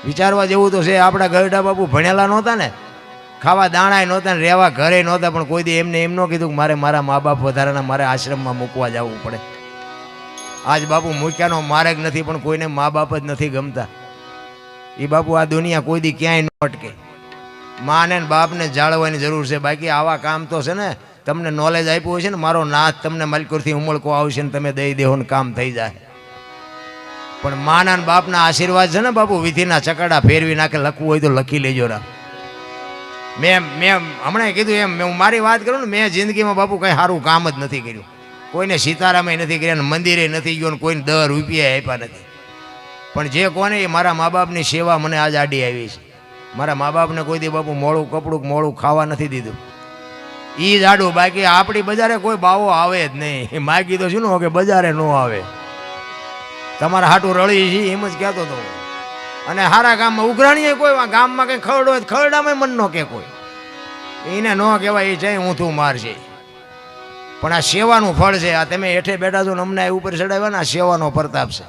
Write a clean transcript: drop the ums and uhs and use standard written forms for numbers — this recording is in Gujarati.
વિચારવા જેવું તો છે. આપણા ગરડા બાપુ ભણેલા નહોતા ને, ખાવા દાણાય નહોતા ને રહેવા ઘરે નહોતા, પણ કોઈ દી એમને એમ ન કીધું કે મારે મારા મા બાપ વધારાના મારે આશ્રમમાં મૂકવા જવું પડે. આજ બાપુ મૂક્યાનો માર્ગ નથી, પણ કોઈને મા બાપ જ નથી ગમતા. એ બાપુ આ દુનિયા કોઈ દી ક્યાંય ન અટકે. માને ને બાપને જાળવવાની જરૂર છે. બાકી આવા કામ તો છે ને, તમને નોલેજ આપ્યું હોય છે ને, મારો નાથ તમને મલકુરથી ઉમળકો આવશે ને તમે દઈ દેહો ને કામ થઈ જાય. પણ માના ને બાપના આશીર્વાદ છે ને બાપુ, વિધિના ચકડા ફેરવી નાખે. લખવું હોય તો લખી લેજો રા. મેં હમણાં કીધું એમ, હું મારી વાત કરું ને, મેં જિંદગીમાં બાપુ કંઈ સારું કામ જ નથી કર્યું. કોઈને સીતારામે નથી કર્યા, મંદિરે નથી ગયો, ને કોઈને 10 રૂપિયા આપ્યા નથી. પણ જે કોને એ મારા મા બાપની સેવા મને આજ આડી આવી છે. મારા મા બાપને કોઈ દી બાપુ મોડું કપડું મોડું ખાવા નથી દીધું. એ જ આડું. બાકી આપણી બજારે કોઈ બાવો આવે જ નહીં. માગી તો શું ને કે બજારે ન આવે. તમારા હાટું રળી છે એમ જ કહેતો હતો. અને હારા ગામમાં ઉઘરાણીએ કોઈ ગામમાં કંઈ ખરડો હોય ખરડામાં મન ન કે કોઈ, એને ન કહેવાય. એ જાય ઊંધું મારશે. પણ આ સેવાનું ફળ છે. આ તમે હેઠે બેઠા છો ને અમને ઉપર ચડાવ્યા ને, આ સેવાનો પ્રતાપ છે.